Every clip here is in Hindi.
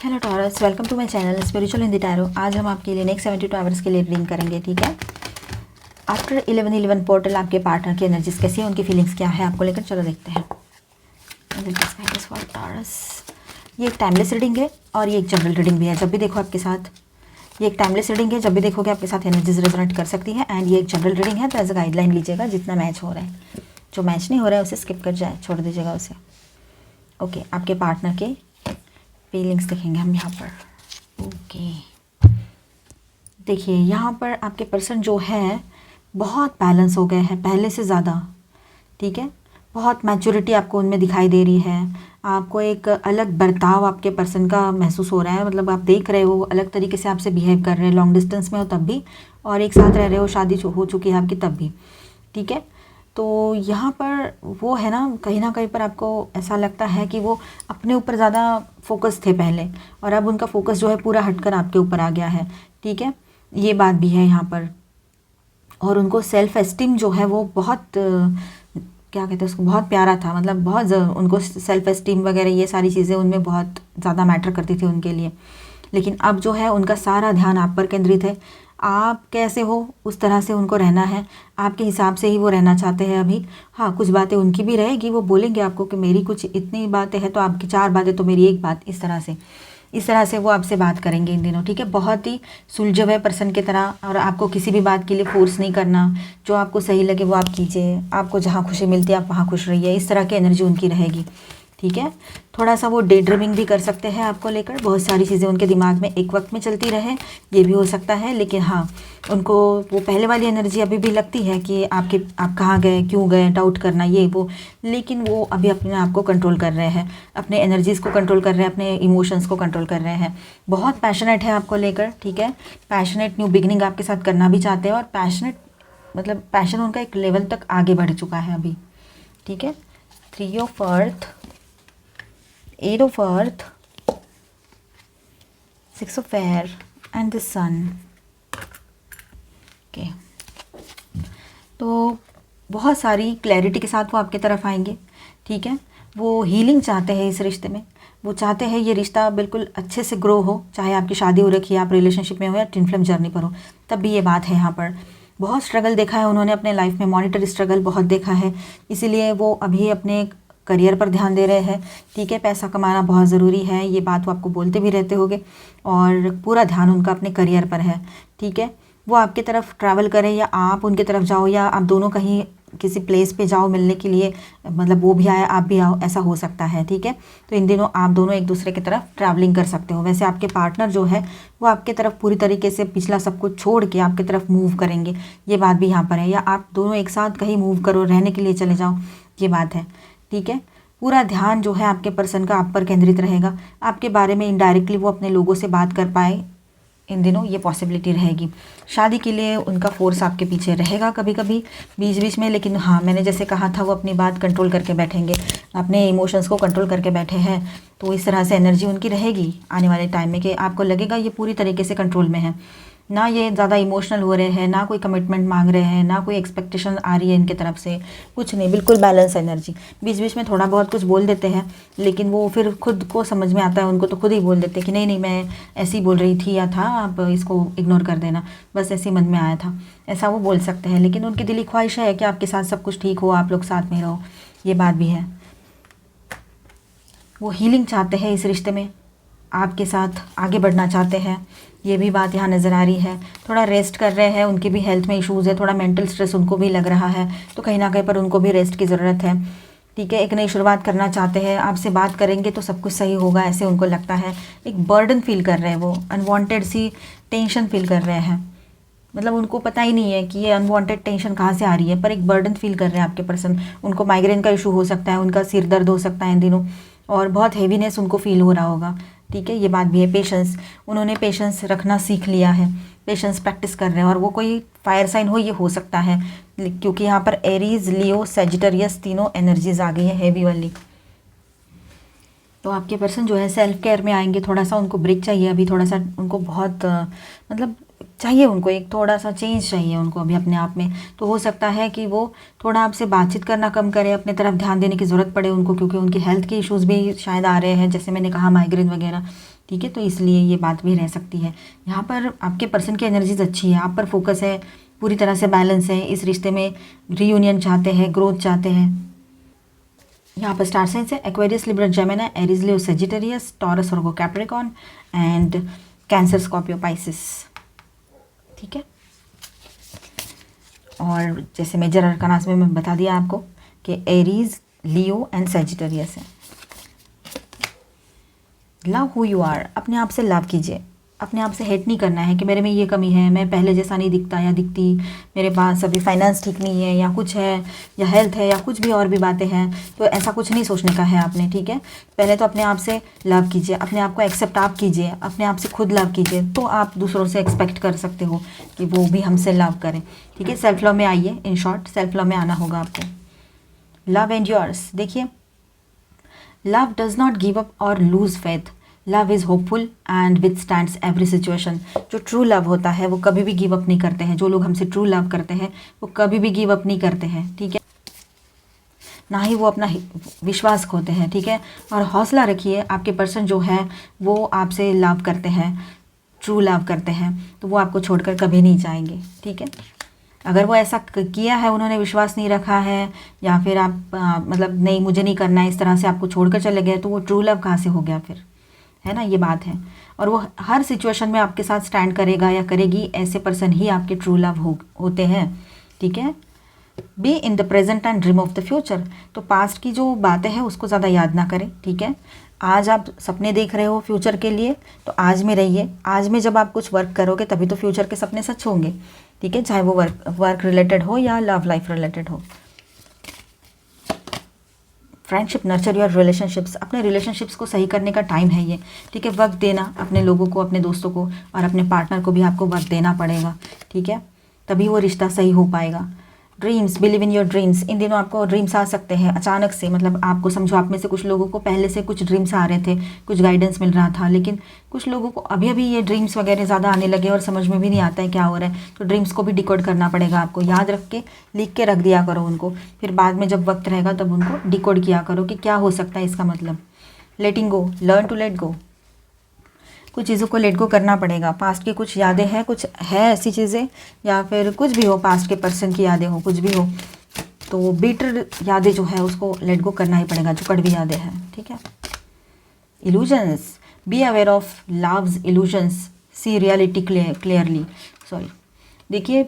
Hello Taurus, welcome to my channel spiritual Hindi tarot. आज हम आपके लिए नेक्स्ट 72 आवर्स के लिए रीडिंग करेंगे, ठीक है। आफ्टर 11/11 पोर्टल आपके पार्टनर की एनर्जीज कैसी है, उनकी फीलिंग्स क्या है आपको लेकर, चलो देखते हैं। टॉरस, ये एक टाइमलेस रीडिंग है और ये एक जनरल रीडिंग भी है। जब भी देखो आपके साथ, ये एक टाइमलेस रीडिंग है, जब भी देखोगे आपके साथ एनर्जीज रेजोनेट कर सकती है। एंड ये एक जनरल रीडिंग है, तो एज अ गाइडलाइन लीजिएगा जितना मैच हो रहा है। जो मैच नहीं हो रहा है उसे स्किप कर जाए, छोड़ दीजिएगा उसे। ओके, आपके पार्टनर के फीलिंग्स देखेंगे हम यहाँ पर। ओके, देखिए यहाँ पर आपके पर्सन जो है बहुत बैलेंस हो गए हैं पहले से ज़्यादा, ठीक है। बहुत मैच्योरिटी आपको उनमें दिखाई दे रही है। आपको एक अलग बर्ताव आपके पर्सन का महसूस हो रहा है, मतलब आप देख रहे हो अलग तरीके से आपसे बिहेव कर रहे हैं। लॉन्ग डिस्टेंस में हो तब भी, और एक साथ रह रहे हो, शादी हो चुकी है आपकी तब भी, ठीक है। तो यहाँ पर वो है ना कहीं पर आपको ऐसा लगता है कि वो अपने ऊपर ज़्यादा फोकस थे पहले, और अब उनका फोकस जो है पूरा हटकर आपके ऊपर आ गया है, ठीक है। ये बात भी है यहाँ पर। और उनको सेल्फ एस्टीम जो है वो बहुत क्या कहते हैं उसको, बहुत प्यारा था, मतलब बहुत उनको सेल्फ एस्टीम वगैरह ये सारी चीज़ें उनमें बहुत ज़्यादा मैटर करती थी उनके लिए। लेकिन अब जो है उनका सारा ध्यान आप पर केंद्रित है। आप कैसे हो उस तरह से उनको रहना है, आपके हिसाब से ही वो रहना चाहते हैं अभी। हाँ, कुछ बातें उनकी भी रहेगी, वो बोलेंगे आपको कि मेरी कुछ इतनी बातें हैं तो आपकी 4 बातें तो मेरी 1 बात, इस तरह से वो आपसे बात करेंगे इन दिनों, ठीक है। बहुत ही सुलझे हुए पर्सन की तरह, और आपको किसी भी बात के लिए फोर्स नहीं करना। जो आपको सही लगे वो आप कीजिए, आपको जहाँ खुशी मिलती है आप वहाँ खुश रहिए, इस तरह की एनर्जी उनकी रहेगी, ठीक है। थोड़ा सा वो डे ड्रीमिंग भी कर सकते हैं आपको लेकर, बहुत सारी चीज़ें उनके दिमाग में एक वक्त में चलती रहे, ये भी हो सकता है। लेकिन हाँ, उनको वो पहले वाली एनर्जी अभी भी लगती है कि आप कहाँ गए, क्यों गए, डाउट करना ये वो। लेकिन वो अभी अपने आप को कंट्रोल कर रहे हैं, अपने एनर्जीज़ को कंट्रोल कर रहे हैं, अपने इमोशंस को कंट्रोल कर रहे हैं। बहुत पैशनेट है आपको लेकर, ठीक है। पैशनेट न्यू बिगनिंग आपके साथ करना भी चाहते हैं, और पैशनेट मतलब पैशन उनका एक लेवल तक आगे बढ़ चुका है अभी, ठीक है। 3 of earth, 8 of earth, 6 of air and the sun। Okay, तो बहुत सारी क्लैरिटी के साथ वो आपके तरफ आएंगे, ठीक है। वो हीलिंग चाहते हैं इस रिश्ते में, वो चाहते हैं ये रिश्ता बिल्कुल अच्छे से ग्रो हो, चाहे आपकी शादी हो रखी है, आप रिलेशनशिप में हो या ट्विन फ्लेम जर्नी पर हो, तब भी ये बात है। यहाँ पर बहुत स्ट्रगल देखा है उन्होंने अपने लाइफ में, मॉनिटरी स्ट्रगल बहुत देखा है, इसीलिए वो अभी अपने करियर पर ध्यान दे रहे हैं, ठीक है। पैसा कमाना बहुत ज़रूरी है, ये बात वो आपको बोलते भी रहते होंगे, और पूरा ध्यान उनका अपने करियर पर है, ठीक है। वो आपकी तरफ ट्रैवल करें या आप उनकी तरफ जाओ, या आप दोनों कहीं किसी प्लेस पे जाओ मिलने के लिए, मतलब वो भी आए आप भी आओ, ऐसा हो सकता है, ठीक है। तो इन दिनों आप दोनों एक दूसरे की तरफ ट्रैवलिंग कर सकते हो। वैसे आपके पार्टनर जो है वो आपके तरफ पूरी तरीके से पिछला सब कुछ छोड़ के आपकी तरफ मूव करेंगे, ये बात भी यहाँ पर है। या आप दोनों एक साथ कहीं मूव करो, रहने के लिए चले जाओ, ये बात है, ठीक है। पूरा ध्यान जो है आपके पर्सन का आप पर केंद्रित रहेगा। आपके बारे में इनडायरेक्टली वो अपने लोगों से बात कर पाए इन दिनों, ये पॉसिबिलिटी रहेगी। शादी के लिए उनका फोर्स आपके पीछे रहेगा कभी कभी बीच बीच में, लेकिन हाँ, मैंने जैसे कहा था वो अपनी बात कंट्रोल करके बैठेंगे, अपने इमोशंस को कंट्रोल करके बैठे हैं। तो इस तरह से एनर्जी उनकी रहेगी आने वाले टाइम में कि आपको लगेगा ये पूरी तरीके से कंट्रोल में है, ना ये ज़्यादा इमोशनल हो रहे हैं, ना कोई कमिटमेंट मांग रहे हैं, ना कोई एक्सपेक्टेशन आ रही है इनके तरफ से, कुछ नहीं, बिल्कुल बैलेंस एनर्जी। बीच बीच में थोड़ा बहुत कुछ बोल देते हैं, लेकिन वो फिर खुद को समझ में आता है उनको, तो खुद ही बोल देते हैं कि नहीं नहीं, मैं ऐसी बोल रही थी या था, आप इसको इग्नोर कर देना, बस ऐसे ही मन में आया था, ऐसा वो बोल सकते हैं। लेकिन उनकी दिली ख्वाहिश है कि आपके साथ सब कुछ ठीक हो, आप लोग साथ में रहो, ये बात भी है। वो हीलिंग चाहते हैं इस रिश्ते में, आपके साथ आगे बढ़ना चाहते हैं, ये भी बात यहाँ नज़र आ रही है। थोड़ा रेस्ट कर रहे हैं, उनकी भी हेल्थ में इश्यूज़ है, थोड़ा मेंटल स्ट्रेस उनको भी लग रहा है, तो कहीं ना कहीं पर उनको भी रेस्ट की ज़रूरत है, ठीक है। एक नई शुरुआत करना चाहते हैं, आपसे बात करेंगे तो सब कुछ सही होगा, ऐसे उनको लगता है। एक बर्डन फील कर रहे हैं वो, अनवांटेड सी टेंशन फील कर रहे हैं, मतलब उनको पता ही नहीं है कि ये अनवांटेड टेंशन कहाँ से आ रही है, पर एक बर्डन फील कर रहे हैं आपके पर्सन। उनको माइग्रेन का इशू हो सकता है, उनका सिर दर्द हो सकता है इन दिनों, और बहुत हेवीनेस उनको फील हो रहा होगा, ठीक है। ये बात भी है। पेशेंस, उन्होंने पेशेंस रखना सीख लिया है, पेशेंस प्रैक्टिस कर रहे हैं। और वो कोई फायर साइन हो, ये हो सकता है, क्योंकि यहाँ पर एरीज, लियो, सेजिटेरियस तीनों एनर्जीज आ गई है हेवी वाली। तो आपके पर्सन जो है सेल्फ केयर में आएंगे, थोड़ा सा उनको ब्रेक चाहिए अभी, थोड़ा सा उनको बहुत मतलब चाहिए, उनको एक थोड़ा सा चेंज चाहिए उनको अभी अपने आप में। तो हो सकता है कि वो थोड़ा आपसे बातचीत करना कम करें, अपने तरफ ध्यान देने की ज़रूरत पड़े उनको, क्योंकि उनकी हेल्थ के इश्यूज़ भी शायद आ रहे हैं, जैसे मैंने कहा माइग्रेन वगैरह, ठीक है, तो इसलिए ये बात भी रह सकती है। यहाँ पर आपके पर्सन की एनर्जीज अच्छी है, आप पर फोकस है, पूरी तरह से बैलेंस है, इस रिश्ते में रीयूनियन चाहते हैं, ग्रोथ चाहते हैं। यहाँ पर स्टार साइंस है Aquarius, Libra, Gemini, Aries, Leo, Sagittarius, taurus, Virgo, Capricorn and cancer, Scorpio, Pisces. ठीक है, और जैसे मेजर अरकानास में मैं बता दिया आपको कि एरीज, लियो एंड सेजिटेरियस है। लव हु यू आर, अपने आप से लव कीजिए, अपने आप से हेट नहीं करना है कि मेरे में ये कमी है, मैं पहले जैसा नहीं दिखता या दिखती, मेरे पास अभी फाइनेंस ठीक नहीं है या कुछ है, या हेल्थ है या कुछ भी और भी बातें हैं, तो ऐसा कुछ नहीं सोचने का है आपने। ठीक है, पहले तो अपने आप से लव कीजिए, अपने आप को एक्सेप्ट आप कीजिए, अपने आप से खुद लव कीजिए, तो आप दूसरों से एक्सपेक्ट कर सकते हो कि वो भी हमसे लव करें। ठीक है, सेल्फ लव में आइए, इन शॉर्ट सेल्फ लव में आना होगा आपको। लव एंड्योर्स, देखिए love does not give up और lose faith, love is hopeful and withstands every situation. जो ट्रू लव होता है वो कभी भी गिव अप नहीं करते हैं, जो लोग हमसे ट्रू लव करते हैं वो कभी भी गिव अप नहीं करते हैं। ठीक है, ना ही वो अपना विश्वास खोते हैं। ठीक है, और हौसला रखिए, आपके पर्सन जो है वो आपसे लव करते हैं, ट्रू लव करते हैं, तो वो आपको छोड़कर कभी नहीं जाएंगे। ठीक है, अगर वो ऐसा किया है, उन्होंने विश्वास नहीं रखा है, या फिर आप मतलब नहीं मुझे नहीं करना है, इस तरह से आपको छोड़कर चले गए, तो वो ट्रू लव कहाँ से हो गया फिर, है ना, ये बात है। और वो हर सिचुएशन में आपके साथ स्टैंड करेगा या करेगी, ऐसे पर्सन ही आपके ट्रू लव होते हैं। ठीक है, be in the present and dream of the future, तो पास्ट की जो बातें हैं उसको ज़्यादा याद ना करें। ठीक है, आज आप सपने देख रहे हो फ्यूचर के लिए, तो आज में रहिए, आज में जब आप कुछ वर्क करोगे तभी तो फ्यूचर के सपने सच होंगे। ठीक है, चाहे वो वर्क रिलेटेड हो या लव लाइफ रिलेटेड हो। फ्रेंडशिप, नर्चर योर रिलेशनशिप्स, अपने रिलेशनशिप्स को सही करने का टाइम है ये। ठीक है, वक्त देना अपने लोगों को, अपने दोस्तों को और अपने पार्टनर को भी आपको वक्त देना पड़ेगा। ठीक है, तभी वो रिश्ता सही हो पाएगा। Dreams, believe in your dreams, इन दिनों आपको ड्रीम्स आ सकते हैं अचानक से, मतलब आपको समझो आप में से कुछ लोगों को पहले से कुछ ड्रीम्स आ रहे थे, कुछ गाइडेंस मिल रहा था, लेकिन कुछ लोगों को अभी अभी ये ड्रीम्स वगैरह ज़्यादा आने लगे और समझ में भी नहीं आता है क्या हो रहा है, तो ड्रीम्स को भी डिकोड करना पड़ेगा आपको। याद रख के लिख के रख दिया करो उनको, फिर बाद में जब वक्त रहेगा तब उनको डिकोड किया करो कि क्या हो सकता है इसका मतलब। लेटिंग गो, लर्न टू लेट गो, कुछ चीज़ों को लेट गो करना पड़ेगा। पास्ट की कुछ यादें हैं, कुछ है ऐसी चीज़ें, या फिर कुछ भी हो, पास्ट के पर्सन की यादें हो, कुछ भी हो, तो बिटर यादें जो है उसको लेट गो करना ही पड़ेगा, जो कड़वी यादें हैं। ठीक है, illusions, be aware of love's illusions, see reality clearly. Sorry, देखिए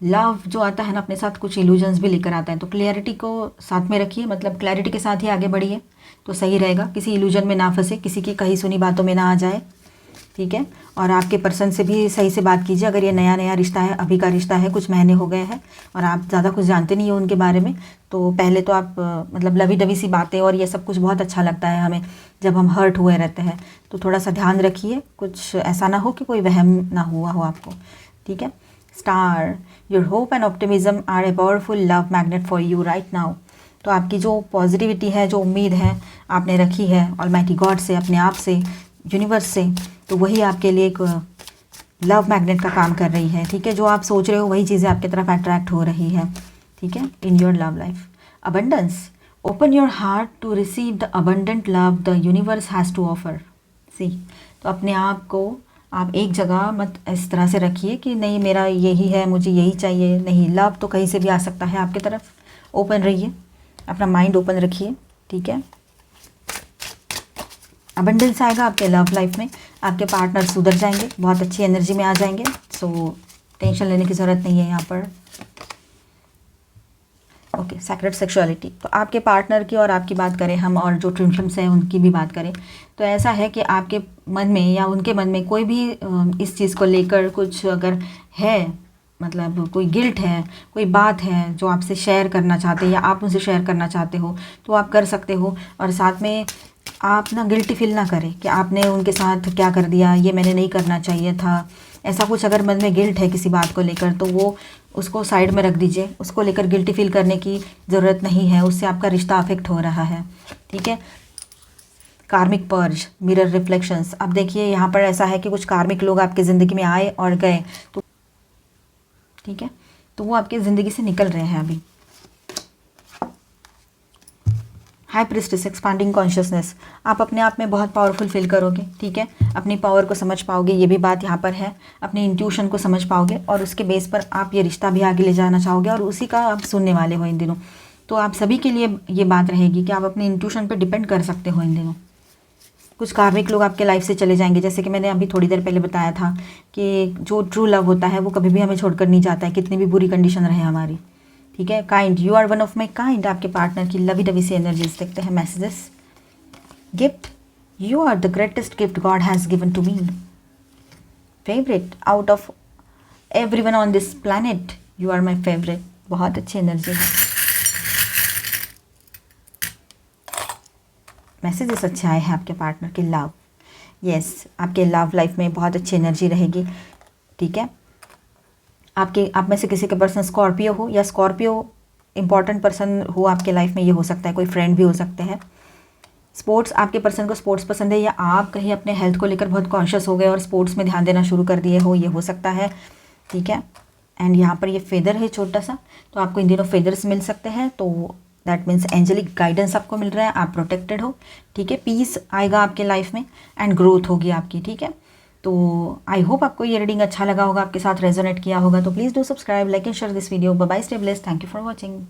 लव जो आता है ना अपने साथ कुछ इल्यूजन्स भी लेकर आता है, तो क्लियरिटी को साथ में रखिए, मतलब क्लैरिटी के साथ ही आगे बढ़िए तो सही रहेगा। किसी इल्यूजन में ना फंसे, किसी की कही सुनी बातों में ना आ जाए। ठीक है, और आपके पर्सन से भी सही से बात कीजिए। अगर ये नया नया रिश्ता है, अभी का रिश्ता है, कुछ महीने हो गए हैं और आप ज़्यादा कुछ जानते नहीं हो उनके बारे में, तो पहले तो आप मतलब लवी डवी सी बातें और ये सब कुछ बहुत अच्छा लगता है हमें जब हम हर्ट हुए रहते हैं, तो थोड़ा सा ध्यान रखिए, कुछ ऐसा ना हो कि कोई वहम ना हुआ हो आपको। ठीक है, star, your hope and optimism are a powerful love magnet for you right now, तो आपकी जो पॉजिटिविटी है, जो उम्मीद है आपने रखी है ऑलमाइटी गॉड से, अपने आप से, यूनिवर्स से, तो वही आपके लिए एक लव मैग्नेट का काम कर रही है। ठीक है, जो आप सोच रहे हो वही चीज़ें आपकी तरफ अट्रैक्ट हो रही है। ठीक है, in your love life. Abundance, open your heart to receive the abundant love the universe has to offer. See, तो अपने आप को आप एक जगह मत इस तरह से रखिए कि नहीं मेरा यही है, मुझे यही चाहिए, नहीं, लव तो कहीं से भी आ सकता है आपकी तरफ। ओपन रहिए, अपना माइंड ओपन रखिए। ठीक है, अबंडेंस आएगा आपके लव लाइफ में, आपके पार्टनर सुधर जाएंगे, बहुत अच्छी एनर्जी में आ जाएंगे, सो टेंशन लेने की ज़रूरत नहीं है यहाँ पर। ओके, सैक्रेड सेक्सुअलिटी, तो आपके पार्टनर की और आपकी बात करें हम, और जो ट्विनफ्लेम्स हैं उनकी भी बात करें, तो ऐसा है कि आपके मन में या उनके मन में कोई भी इस चीज़ को लेकर कुछ अगर है, मतलब कोई गिल्ट है, कोई बात है जो आपसे शेयर करना चाहते हैं या आप उनसे शेयर करना चाहते हो, तो आप कर सकते हो। और साथ में आप ना गिल्टी फील ना करें कि आपने उनके साथ क्या कर दिया, ये मैंने नहीं करना चाहिए था, ऐसा कुछ अगर मन में गिल्ट है किसी बात को लेकर, तो वो उसको साइड में रख दीजिए, उसको लेकर गिल्टी फील करने की ज़रूरत नहीं है, उससे आपका रिश्ता अफेक्ट हो रहा है। ठीक है, कार्मिक पर्ज, मिरर रिफ्लेक्शंस, अब देखिए यहाँ पर ऐसा है कि कुछ कार्मिक लोग आपकी ज़िंदगी में आए और गए, तो ठीक है, तो वो आपकी ज़िंदगी से निकल रहे हैं अभी। हाई प्रिस्टेस एक्सपांडिंग कॉन्शियसनेस, आप अपने आप में बहुत पावरफुल फील करोगे, ठीक है, अपनी पावर को समझ पाओगे, ये भी बात यहाँ पर है, अपनी इंट्यूशन को समझ पाओगे और उसके बेस पर आप ये रिश्ता भी आगे ले जाना चाहोगे और उसी का आप सुनने वाले हो इन दिनों। तो आप सभी के लिए ये बात रहेगी कि आप अपनी इंट्यूशन पर डिपेंड कर सकते हो इन दिनों। कुछ कार्मिक लोग आपके लाइफ से चले जाएंगे, जैसे कि मैंने अभी थोड़ी देर पहले बताया था कि जो ट्रू लव होता है वो कभी भी हमें छोड़कर नहीं जाता है, कितनी भी बुरी कंडीशन रहे हमारी, ठीक है। Kind, you are one of my kind, आपके पार्टनर की लवी डवी सी एनर्जीज देखते हैं messages. Gift, you are the greatest gift God has given to me. Favourite, out of everyone on this planet you are my favourite, बहुत अच्छी एनर्जी है। मैसेजेस अच्छे आए हैं आपके पार्टनर की लव, यस, आपके लव लाइफ में बहुत अच्छी एनर्जी रहेगी, ठीक है। आप में से किसी का पर्सन स्कॉर्पियो हो या स्कॉर्पियो इंपॉर्टेंट पर्सन हो आपके लाइफ में, ये हो सकता है, कोई फ्रेंड भी हो सकते हैं। स्पोर्ट्स, आपके पर्सन को स्पोर्ट्स पसंद है या आप कहीं अपने हेल्थ को लेकर बहुत कॉन्शियस हो गए और स्पोर्ट्स में ध्यान देना शुरू कर दिए हो, ये हो सकता है, ठीक है। एंड यहाँ पर ये फेदर है छोटा सा, तो आपको इन दिनों फेदर्स मिल सकते हैं, तो दैट मीन्स एंजेलिक गाइडेंस आपको मिल रहा है, आप प्रोटेक्टेड हो, ठीक है। पीस आएगा आपके लाइफ में एंड ग्रोथ होगी आपकी, ठीक है। तो आई होप आपको ये रीडिंग अच्छा लगा होगा, आपके साथ रेजोनेट किया होगा, तो please do subscribe, like and share this video. Bye bye, stay blessed, thank you for watching.